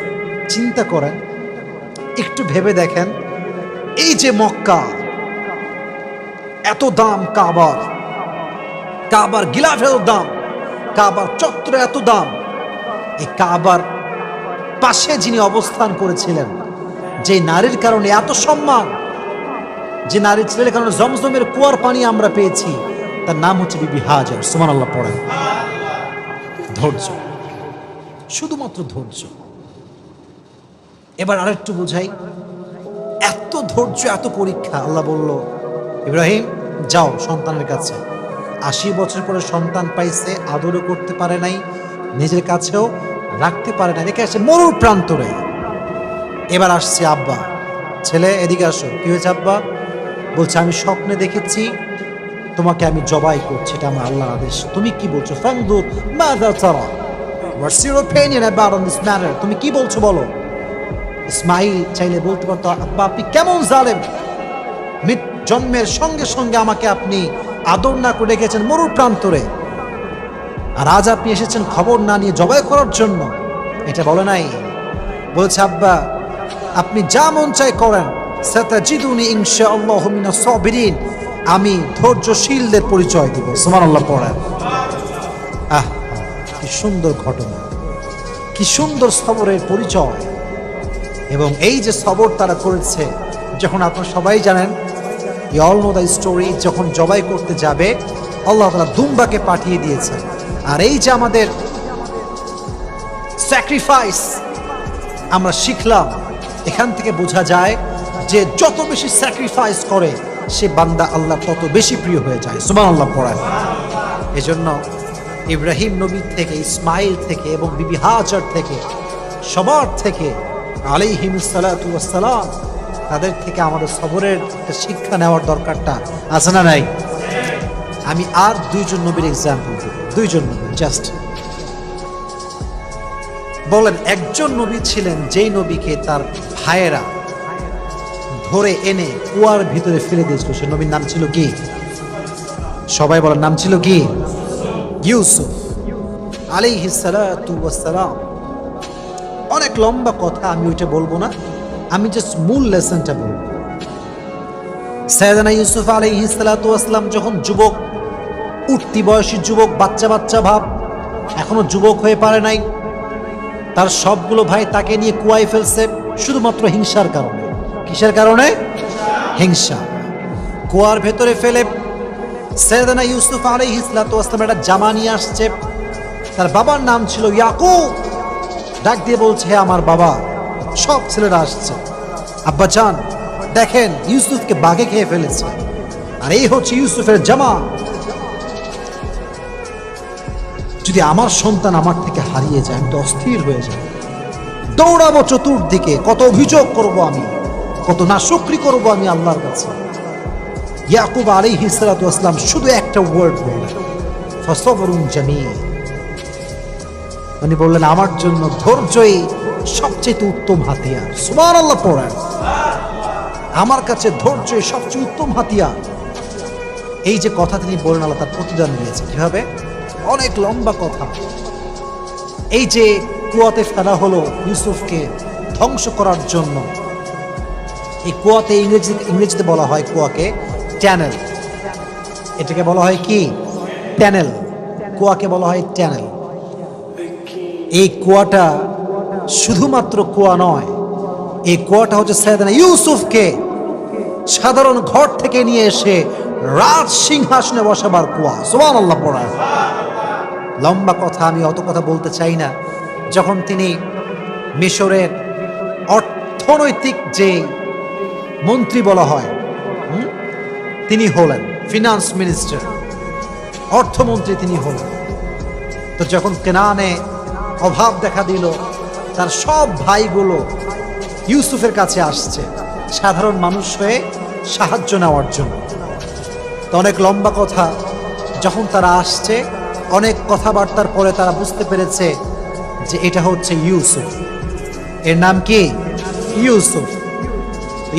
চিন্তা করেন, একটু ভেবে দেখেন, এই যে মক্কা, এত দাম কাবার, কাবার গিলাফের দাম, কাবার চত্বরে এত দাম, এই কাবার পাশে যিনি অবস্থান করেছিলেন, যে নারীর কারণে এত সম্মান, যে নারীর ছেলের কারণে জমজমের কুয়ার পানি আমরা পেয়েছি, তার নাম হচ্ছে বিবি হাজার। সুবহানাল্লাহ পড়েন। ধৈর্য, শুধুমাত্র ধৈর্য। এবার আরেকটু বুঝাই, এত ধৈর্য, এত পরীক্ষা। আল্লাহ বলল, ইব্রাহিম যাও সন্তানের কাছে। 80 বছর পরে সন্তান পাইছে, আদরও করতে পারে নাই, নিজের কাছেও রাখতে পারে না, রেখে আসে মরুর প্রান্তরে। এবার আসছে আব্বা, ছেলে এদিকে আসো। কি হয়েছে আব্বা? বলছে আমি স্বপ্নে দেখেছি তোমাকে আমি জবাই করছি, এটা আমার আল্লাহর আদেশ। তুমি কি বলছো? ফাংদুর মাযা তারা, what's your opinion about on this matter? তুমি কি বলছো বলো। ইসমাইল চাইলে বলতে পারতো, আব্বা আপনি কেমন জালেম, জন্মের সঙ্গে সঙ্গে আমাকে আপনি আদর না করে রেখেছেন মরুর প্রান্তরে, আর আজ আপনি এসেছেন খবর না নিয়ে জবাই করার জন্য। এটা বলে নাই। বলছে আব্বা আপনি যা মন চাই করেন, সাতাজিদুনি ইনশাআল্লাহু মিনাস সাবিরিন, আমি ধৈর্যশীলদের পরিচয় দিব। সুবহানাল্লাহ পড়েন। কি সুন্দর ঘটনা, কি সুন্দর সবরের পরিচয়। এবং এই যে সবর তারা করেছে, যখন আপনারা সবাই জানেন, you all know the story, যখন জবাই করতে যাবে আল্লাহ তাআলা দুম্বাকে পাঠিয়ে দিয়েছেন। আর এই যে আমাদের স্যাক্রিফাইস আমরা শিখলাম, এখান থেকে বোঝা যায় যে যত বেশি স্যাক্রিফাইস করে সে বান্দা আল্লাহ তত বেশি প্রিয় হয়ে যায়। সুবহানাল্লাহ পড়েন। এজন্য ইব্রাহিম নবী থেকে, ইসমাইল থেকে এবং বিবি হাজার থেকে, সবার থেকে আলাইহিমুস সালাতু ওয়াস সালাম, তাদের থেকে আমাদের সবরের একটা শিক্ষা নেওয়ার দরকারটা আছে না নাই? আমি আর দুইজন নবীর এক্সাম্পল দেব, দুইজন নবী জাস্ট। বলেন একজন নবী ছিলেন যেই নবীকে তার ভাইয়েরা ধরে এনে কুয়ার ভিতরে ফেলে দিয়েছিল, সে নবীর নাম ছিল কি? সবাই বলেন নাম ছিল কি? ইউসুফ আলাইহিস সালাতু ওয়াস সালাম। অনেক লম্বা কথা, আমি ওইটা বলবো না, আমি জাস্ট মূল লেসনটা বলবো। সাইয়েদনা ইউসুফ আলাইহিস সালাতু ওয়াস সালাম যখন যুবক, উঠতি বয়সী যুবক, বাচ্চা বাচ্চা ভাব, এখনো যুবক হয়ে পারে নাই, তার সবগুলো ভাই তাকে নিয়ে কুয়ায় ফেলছে শুধুমাত্র হিংসার কারণে। কিসের কারণে? হিংসা। কুয়ার ভেতরে ফেলে সাইয়েদনা ইউসুফ আলাইহিস সালাতু ওয়াস সালাম একটা জামা নিয়ে আসছে, তার বাবার নাম ছিল ইয়াকুব। ডাক দিয়ে বলছে, হে আমার বাবা, সব ছেলেরা আসছে, আব্বা জান দেখেন ইউসুফকে বাঘে খেয়ে ফেলেছে, আর এই হচ্ছে ইউসুফের জামা। যদি আমার সন্তান আমার থেকে হারিয়ে যায়, আমি তো অস্থির হয়ে যাব, দৌড়াবো চতুর্দিকে, কত অভিযোগ করব আমি, কত নাশুকরি করব আমি আল্লাহর কাছে। ইয়াকুব আলাইহিস সালাতু ওয়াস সালাম শুধু একটা ওয়ার্ড বললেন, ফাসবরুন জামিল। উনি বললেন আমার জন্য ধৈর্যই সবচেয়ে উত্তম হাতিয়ার। সুবহানাল্লাহ পড়েন। আমার কাছে ধৈর্যই সবচেয়ে উত্তম হাতিয়ার। এই যে কথা তিনি বলেন, আল্লাহ তার প্রতিদান দিয়েছে কিভাবে? অনেক লম্বা কথা। এই যে কুয়াতে ফেলা হলো ইউসুফকে ধ্বংস করার জন্য, এই কুয়াতে ইংরেজিতে বলা হয় কুয়াকে ট্যানেল। এটাকে বলা হয় কি? ট্যানেল। কুয়াকে বলা হয় ট্যানেল। এই কুয়াটা শুধুমাত্র কুয়া নয়, এই কুয়াটা হচ্ছে সাইয়েদনা ইউসুফকে সাধারণ ঘর থেকে নিয়ে এসে রাজ সিংহাসনে বসাবার কুয়া। সুবহানাল্লাহ পড়া। লম্বা কথা, আমি অত কথা বলতে চাই না। যখন তিনি মিশরের অর্থনৈতিক যে মন্ত্রী বলা হয়, তিনি হলেন ফিনান্স মিনিস্টার, অর্থমন্ত্রী তিনি হলেন। তো যখন কেনানে অভাব দেখা দিল, তার সব ভাইগুলো ইউসুফের কাছে আসছে সাধারণ মানুষ হয়ে সাহায্য নেওয়ার জন্য। তো অনেক লম্বা কথা, যখন তারা আসছে অনেক কথাবার্তার পরে তারা বুঝতে পেরেছে যে এটা হচ্ছে ইউসুফ। এর নাম কি? ইউসুফ।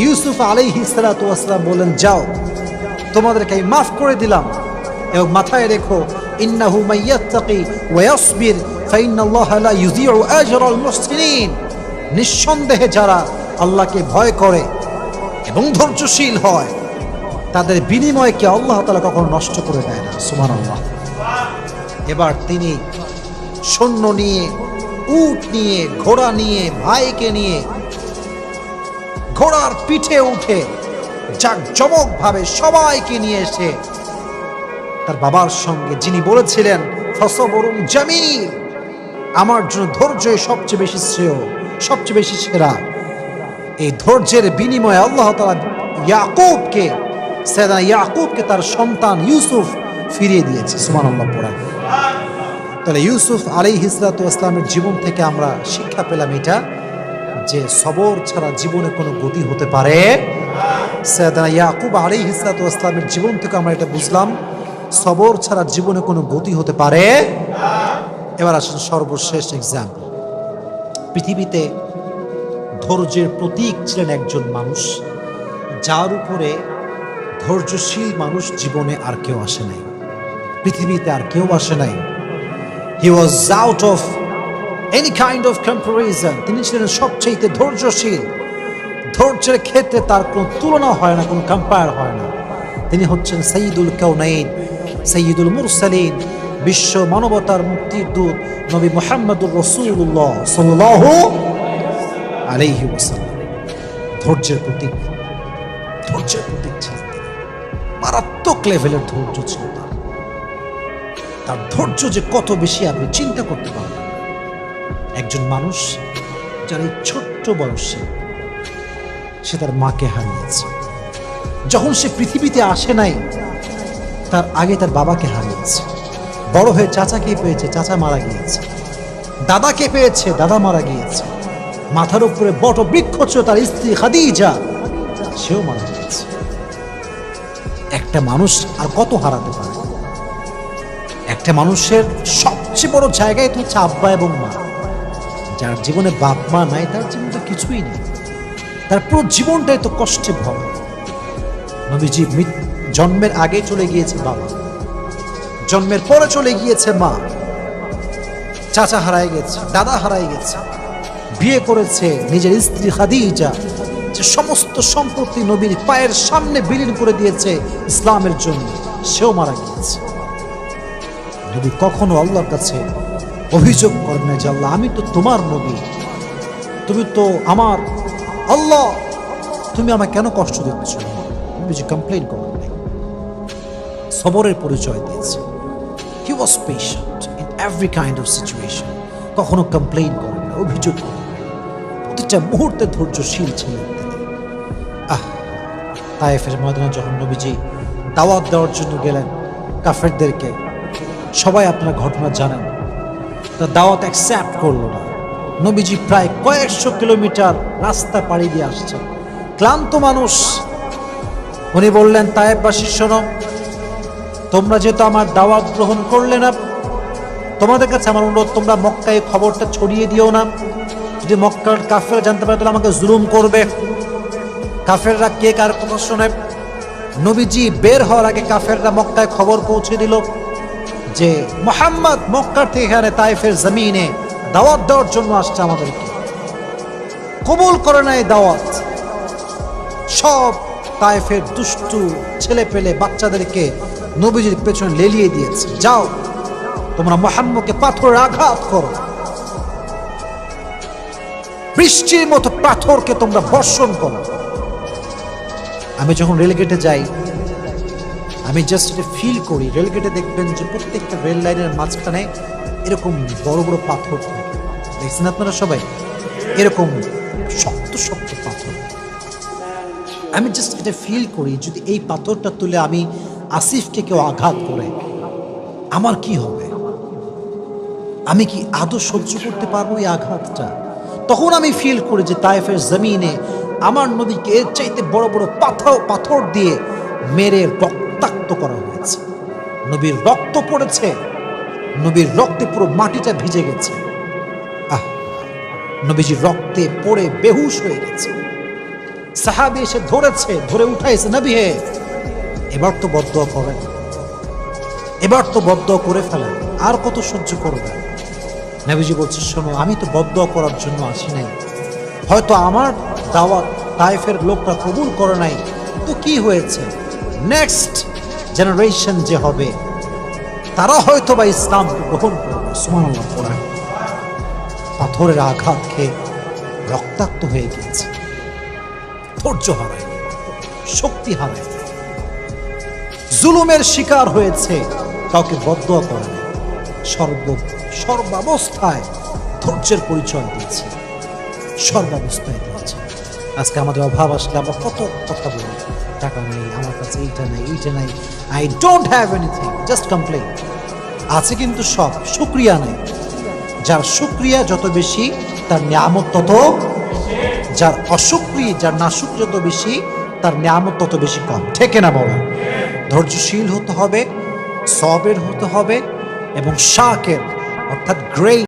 ইউসুফ আলাইহিস সালাতু ওয়াস সালাম বলেন, যাও, তোমাদেরকে আমি মাফ করে দিলাম, এবং মাথায় রেখো ইন্নাহু মাইয়াত্তাকি ওয়া ইয়াসবির ফাইন্নাল্লাহা লা ইউযিউ আজরাল মুহসিনিন। নিঃসন্দেহে যারা আল্লাহকে ভয় করে এবং ধৈর্যশীল হয়, তাদের বিনিময়কে আল্লাহ তাআলা কখনো নষ্ট করে দেয় না। সুবহানাল্লাহ। এবার তিনি সৈন্য নিয়ে, উট নিয়ে, ঘোড়া নিয়ে, ভাইকে নিয়ে ঘোড়ার পিঠে উঠে জাঁকজমক ভাবে সবাইকে নিয়ে এসে তার বাবার সঙ্গে, যিনি বলেছিলেন ফাসবরুন জামিল, আমার জন্য ধৈর্যই সবচেয়ে বেশি শ্রেয়, সবচেয়ে বেশি সেরা, এই ধৈর্যের বিনিময়ে আল্লাহ তাআলা ইয়াকুবকে, সাইয়েদনা ইয়াকুবকে তার সন্তান ইউসুফ ফিরিয়ে দিয়েছে। সুবহানাল্লাহ পড়া। তাহলে ইউসুফ আলাইহিস সালাতু ওয়াস সালামের জীবন থেকে আমরা শিক্ষা পেলাম এটা, যে সবর ছাড়া জীবনে কোনো গতি হতে পারে। সাইয়েদনা ইয়াকুব আলাইহিস সালাতু ওয়াস সালামের জীবন থেকে আমরা এটা বুঝলাম, সবর ছাড়া জীবনে কোনো গতি হতে পারে। এবার আসুন সর্বশেষ এক্সাম্পল। পৃথিবীতে ধৈর্যের প্রতীক ছিলেন একজন মানুষ, যার উপরে ধৈর্যশীল মানুষ জীবনে আর কেউ আসে নাই, পৃথিবীতে আর কেউ আসে নাই। He was out of any kind of comparison. তিনি ছিলেন সবচেয়ে ধৈর্যশীল। ধৈর্যের ক্ষেত্রে তার কোনো তুলনা হয় না, কোনো কম্পেয়ার হয় না। তিনি হচ্ছেন সাইয়্যিদুল কাউনাইন, সাইয়্যিদুল মুরসালিন, বিশ্ব মানবতার মুক্তির দূত নবী মুহাম্মদুর রাসূলুল্লাহ সাল্লাল্লাহু আলাইহি ওয়াসাল্লাম। ধৈর্যের প্রতীক, ধৈর্যের প্রতীক ছিলেন। মারাত্মক লেভেলের ধৈর্য ছিল তার। তার ধৈর্য যে কত বেশি আপনি চিন্তা করতে পারবেন। একজন মানুষ যার এই ছোট্ট বয়সে সে তার মাকে হারিয়েছে, যখন সে পৃথিবীতে আসে নাই তার আগে তার বাবাকে হারিয়েছে, বড় হয়ে চাচাকে পেয়েছে, চাচা মারা গিয়েছে, দাদাকে পেয়েছে, দাদা মারা গিয়েছে, মাথার উপরে বট বৃক্ষ ছিল তার স্ত্রী খাদিজা, সেও মারা গিয়েছে। একটা মানুষ আর কত হারাতে পারে? একটা মানুষের সবচেয়ে বড় জায়গায় তো হচ্ছে আব্বা এবং মা। যার জীবনে বাপ মা নাই তার জীবনে তো কিছুই নেই, তার পুরো জীবনটাই তো কষ্টে ভরা। নবীজি জন্মের আগে চলে গিয়েছে বাবা, জন্মের পরে চলে গিয়েছে মা, চাচা হারাই গেছে, দাদা হারাই গেছে, বিয়ে করেছে নিজের স্ত্রী খাদিজা, যে সমস্ত সম্পত্তি নবীর পায়ের সামনে বিলীন করে দিয়েছে ইসলামের জন্য, সেও মারা গিয়েছে। নবী কখনো আল্লাহর কাছে অভিযোগ করেন না যে আল্লাহ আমি তো তোমার নবী, তুমি তো আমার আল্লাহ, তুমি আমায় কেন কষ্ট দিচ্ছ? নবীজি কমপ্লেইন করেন নাই, সবরের পরিচয় দিয়েছে। He was patient in every kind of situation. কখনো কমপ্লেইন করেন না, অভিযোগ করেন না, প্রতিটা মুহূর্তে ধৈর্যশীল ছিলেন তিনি। তায়েফের ময়দানে যখন নবীজি দাওয়াত দেওয়ার জন্য গেলেন কাফেরদেরকে, সবাই আপনারা ঘটনা জানেন, তা দাওয়াত অ্যাকসেপ্ট করলো না। নবীজি প্রায় কয়েকশো কিলোমিটার রাস্তা পাড়ি দিয়ে আসছেন, ক্লান্ত মানুষ, উনি বললেন, তায়েফবাসী শোনো, তোমরা যেহেতু আমার দাওয়াত গ্রহণ করলে না, তোমাদের কাছে আমার অনুরোধ, তোমরা মক্কায় খবরটা ছড়িয়ে দিও না। যদি মক্কার কাফেররা জানতে পারে তাহলে আমাকে জুলুম করবে। কাফেররা কে কার কথা শোনে? নবীজি বের হওয়ার আগে কাফেররা মক্কায় খবর পৌঁছে দিল যে মুহাম্মদ মক্কার থেকে এখানে তায়েফের জমিনে দাওয়াত দেওয়ার জন্য আসছে, আমাদেরকে কবুল করে না এই দাওয়াত। সব তায়েফের দুষ্টু ছেলে পেলে বাচ্চাদেরকে নবীজির পেছনে লেলিয়ে দিয়েছে, যাও তোমরা মুহাম্মদকে পাথরের আঘাত করো, বৃষ্টির মতো পাথরকে তোমরা বর্ষণ করো। আমি যখন রেলগেটে যাই, আমি জাস্ট এটা ফিল করি। রেলগেটে দেখবেন যে প্রত্যেকটা রেল লাইনের মাঝখানে এরকম বড় বড় পাথর থাকে, দেখছেন আপনারা সবাই? এরকম শক্ত শক্ত পাথর। আমি জাস্ট এটা ফিল করি, যদি এই পাথরটা তুলে আমি আসিফকে কেউ আঘাত করে আমার কি হবে? আমি কি আদৌ সহ্য করতে পারবো এই আঘাতটা? তখন আমি ফিল করি যে তায়েফের জমিনে আমার নবীকে এর চাইতে বড় বড় পাথর দিয়ে মেরে রক্তাক্ত করা হয়েছে। নবীর রক্ত পড়েছে, নবীর রক্তে পুরো মাটিটা ভিজে গেছে। নবীজি রক্তে পড়ে বেহুশ হয়ে গেছে। সাহাবী এসে ধরেছে, ধরে উঠাইছে, নবী হে এবার তো বদদোয়া করেন, এবার তো বদদোয়া করে ফেলেন, আর কত সহ্য করবেন? নবীজি বলছে, শোনো, আমি তো বদদোয়া করার জন্য আসি নাই, হয়তো আমার দাওয়াত তায়েফের লোকরা কবুল করে নাই, তো কি হয়েছে? নেক্সট জেনারেশন যে হবে তারা হয়তো বা ইসলামকে গ্রহণ করবে। সুবহানাল্লাহ। পড়া পাথরের আঘাত খেয়ে রক্তাক্ত হয়ে গিয়েছে, ধৈর্য হারায়, শক্তি হারায়, জুলুমের শিকার হয়েছে, কাউকে বদদোয়া করে না, সর্বাবস্থায় ধৈর্যের পরিচয় দিয়েছে, সর্বাবস্থায় দিয়েছে। আজকে আমাদের অভাব আসলে আমরা কত কথা বলি, টাকা নেই, আমার কাছে এইটা নেই, এইটা নেই, I don't have anything, just complain. আছে কিন্তু সব, শুকরিয়া নেই। যার শুকরিয়া যত বেশি তার নিয়ামত তত, যার অশুকরিয়া, যার নাশুকরিয়া যত বেশি তার নিয়ামত তত বেশি কম। ঠিক না বাবা? ধৈর্যশীল হতে হবে, সবের হতে হবে, এবং শাকের অর্থাৎ গ্রেট